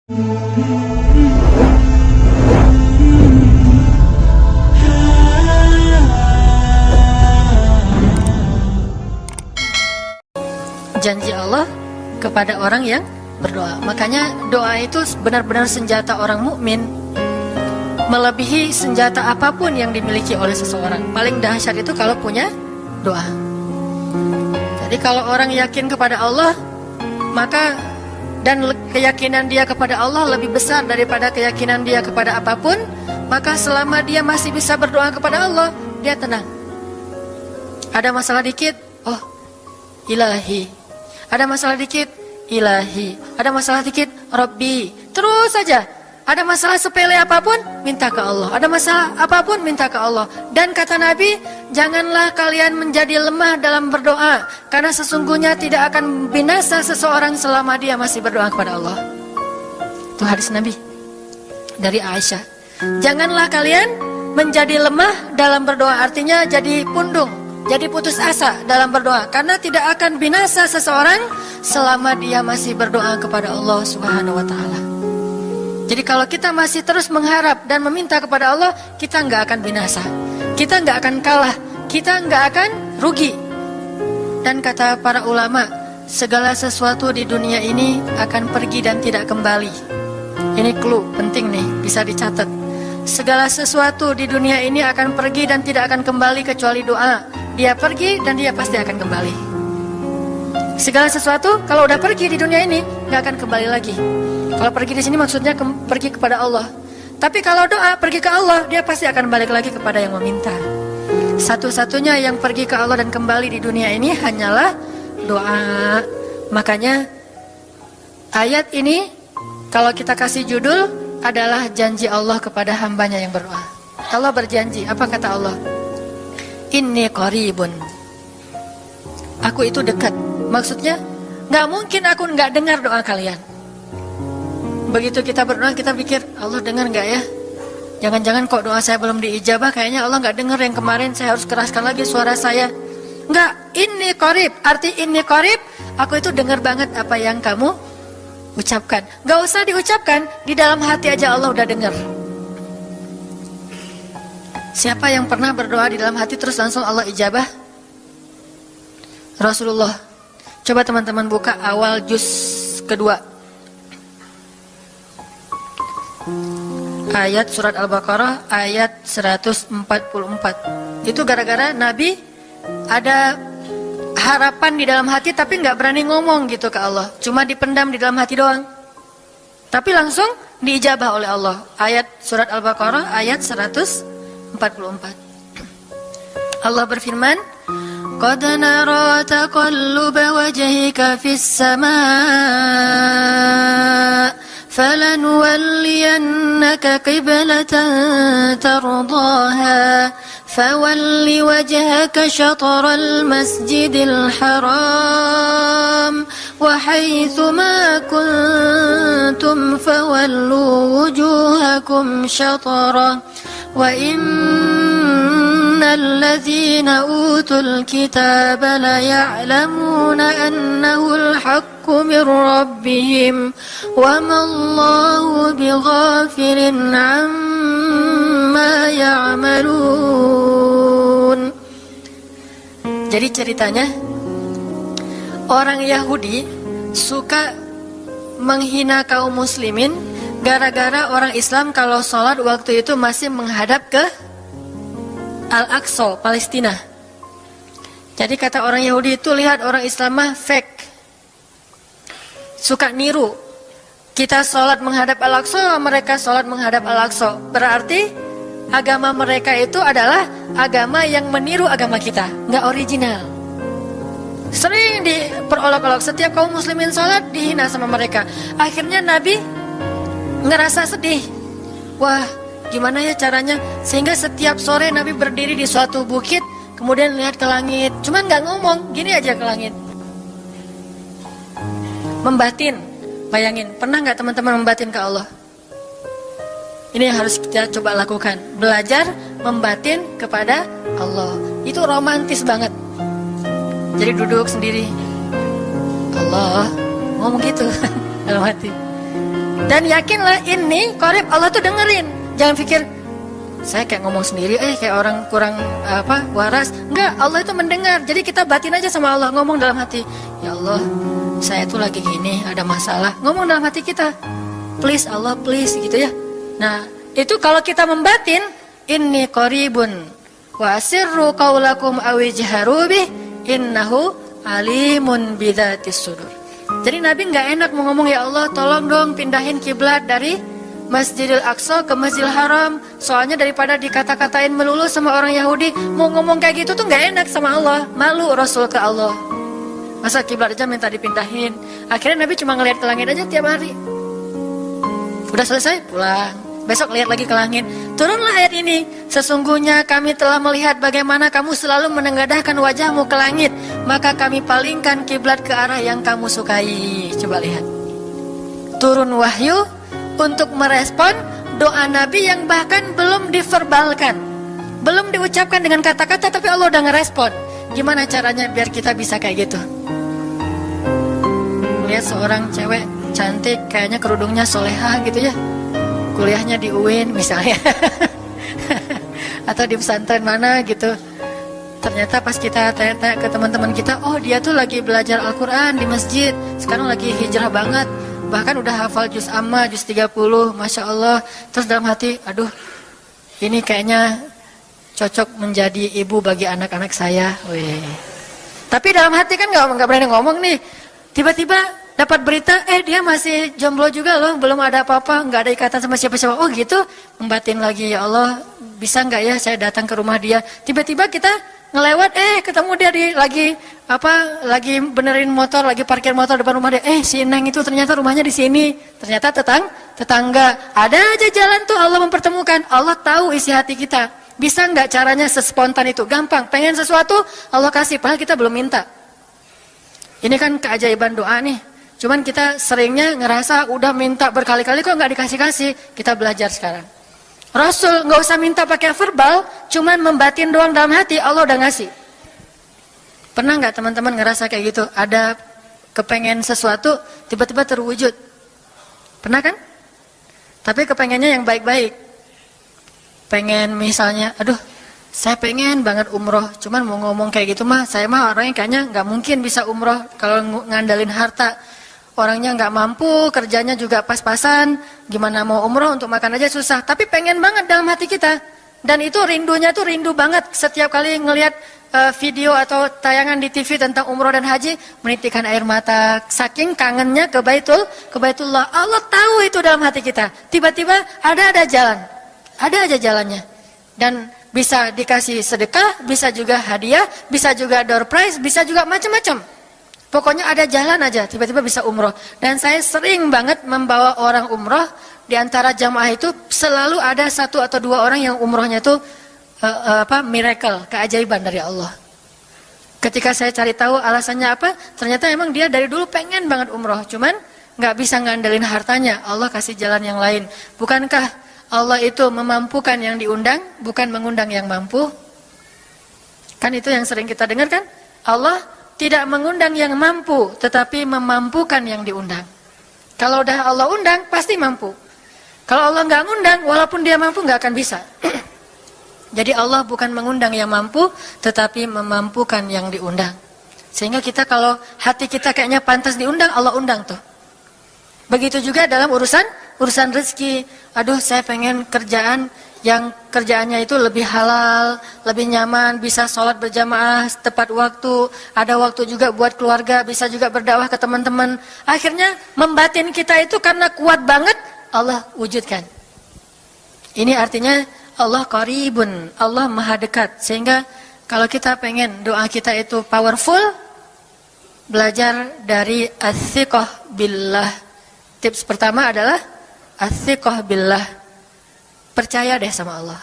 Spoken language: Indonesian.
Janji Allah kepada orang yang berdoa. Makanya doa itu benar-benar senjata orang mukmin, melebihi senjata apapun yang dimiliki oleh seseorang. Paling dahsyat itu kalau punya doa. Jadi kalau orang yakin kepada Allah, maka dan keyakinan dia kepada Allah lebih besar daripada keyakinan dia kepada apapun, maka selama dia masih bisa berdoa kepada Allah, dia tenang. Ada masalah dikit, oh Ilahi. Ada masalah dikit, Ilahi. Ada masalah dikit, Rabbi. Terus saja. Ada masalah sepele apapun, minta ke Allah. Ada masalah apapun, minta ke Allah. Dan kata Nabi, janganlah kalian menjadi lemah dalam berdoa, karena sesungguhnya tidak akan binasa seseorang selama dia masih berdoa kepada Allah. Itu hadis Nabi dari Aisyah. Janganlah kalian menjadi lemah dalam berdoa, artinya jadi pundung, jadi putus asa dalam berdoa, karena tidak akan binasa seseorang selama dia masih berdoa kepada Allah Subhanahu wa taala. Jadi kalau kita masih terus mengharap dan meminta kepada Allah, kita nggak akan binasa, kita nggak akan kalah, kita nggak akan rugi. Dan kata para ulama, segala sesuatu di dunia ini akan pergi dan tidak kembali. Ini clue penting nih, bisa dicatat. Segala sesuatu di dunia ini akan pergi dan tidak akan kembali kecuali doa. Dia pergi dan dia pasti akan kembali. Segala sesuatu kalau udah pergi di dunia ini nggak akan kembali lagi. Kalau pergi di sini maksudnya pergi kepada Allah. Tapi kalau doa pergi ke Allah, dia pasti akan balik lagi kepada yang meminta. Satu-satunya yang pergi ke Allah dan kembali di dunia ini hanyalah doa. Makanya ayat ini kalau kita kasih judul adalah janji Allah kepada hambanya yang berdoa. Allah berjanji, apa kata Allah? Inni qaribun. Aku itu dekat. Maksudnya nggak mungkin aku nggak dengar doa kalian. Begitu kita berdoa, kita pikir Allah dengar nggak ya? Jangan-jangan kok doa saya belum diijabah, kayaknya Allah nggak dengar yang kemarin, saya harus keraskan lagi suara saya. Nggak, ini qarib. Arti ini qarib, aku itu dengar banget apa yang kamu ucapkan. Nggak usah diucapkan, di dalam hati aja Allah udah dengar. Siapa yang pernah berdoa di dalam hati terus langsung Allah ijabah? Rasulullah. Coba teman-teman buka awal juz kedua. Ayat surat Al-Baqarah ayat 144. Itu gara-gara Nabi ada harapan di dalam hati tapi nggak berani ngomong gitu ke Allah. Cuma dipendam di dalam hati doang. Tapi langsung diijabah oleh Allah. Ayat surat Al-Baqarah ayat 144. Allah berfirman, "Qad nara taqalluba wajhika fis samaa, فلنولينك قبلة ترضاها فول وجهك شطر المسجد الحرام وحيث ما كنتم فولوا وجوهكم شطره وإن الذين أوتوا الكتاب ليعلمون أنه الحق من ربهم وما الله بغافل عما يعملون." Jadi ceritanya orang Yahudi suka menghina kaum muslimin gara-gara orang Islam kalau sholat waktu itu masih menghadap ke Al-Aqsa, Palestina. Jadi kata orang Yahudi itu, lihat orang Islam mah fake, suka niru. Kita sholat menghadap Al-Aqsa, mereka sholat menghadap Al-Aqsa. Berarti agama mereka itu adalah agama yang meniru agama kita, nggak original. Sering diperolok-olok, setiap kaum muslimin sholat dihina sama mereka. Akhirnya Nabi ngerasa sedih. Wah, gimana ya caranya? Sehingga setiap sore Nabi berdiri di suatu bukit, kemudian lihat ke langit. Cuman nggak ngomong, gini aja ke langit. Membatin, bayangin. Pernah nggak teman-teman membatin ke Allah? Ini yang harus kita coba lakukan. Belajar membatin kepada Allah. Itu romantis banget. Jadi duduk sendiri, Allah, ngomong gitu dalam hati. Dan yakinlah ini qarib, Allah tuh dengerin. Jangan pikir saya kayak ngomong sendiri, kayak orang kurang waras. Enggak, Allah itu mendengar. Jadi kita batin aja sama Allah, ngomong dalam hati, ya Allah, saya tuh lagi gini, ada masalah. Ngomong dalam hati kita, please Allah, please, gitu ya. Nah, itu kalau kita membatin, inni qaribun wa asirru qaulakum aw ijharu bih innahu alimun bidzatis sudur. Jadi Nabi nggak enak mau ngomong, ya Allah, tolong dong pindahin kiblat dari Masjidil Aqsa ke Masjidil Haram. Soalnya daripada dikata-katain melulu sama orang Yahudi, mau ngomong kayak gitu tuh nggak enak sama Allah. Malu Rasul ke Allah. Masa kiblat aja minta dipindahin. Akhirnya Nabi cuma ngelihat ke langit aja tiap hari. Udah selesai, pulang. Besok lihat lagi ke langit. Turunlah ayat ini. Sesungguhnya kami telah melihat bagaimana kamu selalu menengadahkan wajahmu ke langit. Maka kami palingkan kiblat ke arah yang kamu sukai. Coba lihat. Turun wahyu untuk merespon doa Nabi yang bahkan belum diverbalkan, belum diucapkan dengan kata-kata, tapi Allah udah ngerespon. Gimana caranya biar kita bisa kayak gitu? Lihat seorang cewek cantik, kayaknya kerudungnya solehah gitu ya, kuliahnya di UIN misalnya atau di pesantren mana gitu. Ternyata pas kita tanya-tanya ke teman-teman kita, oh dia tuh lagi belajar Al-Quran di masjid, sekarang lagi hijrah banget, bahkan udah hafal juz amma, juz 30, Masya Allah. Terus dalam hati, aduh, ini kayaknya cocok menjadi ibu bagi anak-anak saya. Wih. Tapi dalam hati kan nggak berani ngomong nih. Tiba-tiba dapat berita, dia masih jomblo juga loh, belum ada apa-apa, nggak ada ikatan sama siapa-siapa. Oh gitu, membatin lagi, ya Allah, bisa nggak ya saya datang ke rumah dia. Tiba-tiba kita ngelewat, ketemu dia lagi benerin motor, lagi parkir motor depan rumah dia. Si Neng itu ternyata rumahnya di sini. Ternyata tetangga. Ada aja jalan tuh Allah mempertemukan. Allah tahu isi hati kita. Bisa nggak caranya sespontan itu? Gampang. Pengen sesuatu, Allah kasih. Padahal kita belum minta. Ini kan keajaiban doa nih. Cuman kita seringnya ngerasa udah minta berkali-kali kok nggak dikasih-kasih. Kita belajar sekarang. Rasul nggak usah minta pakai verbal, cuman membatin doang dalam hati, Allah udah ngasih. Pernah nggak teman-teman ngerasa kayak gitu? Ada kepengen sesuatu, tiba-tiba terwujud. Pernah kan? Tapi kepengennya yang baik-baik. Pengen misalnya, aduh, saya pengen banget umroh, cuman mau ngomong kayak gitu mah, saya mah orangnya kayaknya nggak mungkin bisa umroh kalau ngandalin harta. Orangnya nggak mampu, kerjanya juga pas-pasan, gimana mau umroh, untuk makan aja susah. Tapi pengen banget dalam hati kita. Dan itu rindunya tuh rindu banget. Setiap kali ngelihat video atau tayangan di TV tentang umroh dan haji, menitikkan air mata. Saking kangennya ke Baitullah. Allah tahu itu dalam hati kita. Tiba-tiba ada jalan. Ada aja jalannya. Dan bisa dikasih sedekah, bisa juga hadiah, bisa juga door prize, bisa juga macam-macam. Pokoknya ada jalan aja, tiba-tiba bisa umroh. Dan saya sering banget membawa orang umroh. Di antara jamaah itu selalu ada 1 atau 2 orang yang umrohnya itu miracle, keajaiban dari Allah. Ketika saya cari tahu alasannya apa, ternyata emang dia dari dulu pengen banget umroh, cuman nggak bisa ngandelin hartanya. Allah kasih jalan yang lain. Bukankah Allah itu memampukan yang diundang, bukan mengundang yang mampu? Kan itu yang sering kita dengar kan? Allah tidak mengundang yang mampu, tetapi memampukan yang diundang. Kalau udah Allah undang, pasti mampu. Kalau Allah nggak ngundang, walaupun dia mampu nggak akan bisa. Jadi Allah bukan mengundang yang mampu, tetapi memampukan yang diundang. Sehingga kita kalau hati kita kayaknya pantas diundang, Allah undang tuh. Begitu juga dalam urusan rezeki. Aduh, saya pengen kerjaan yang kerjaannya itu lebih halal, lebih nyaman, bisa sholat berjamaah tepat waktu, ada waktu juga buat keluarga, bisa juga berdakwah ke teman-teman. Akhirnya membatin kita itu karena kuat banget, Allah wujudkan. Ini artinya Allah qaribun, Allah maha dekat. Sehingga kalau kita pengen doa kita itu powerful, belajar dari as-siqah billah. Tips pertama adalah as-siqah billah. Percaya deh sama Allah.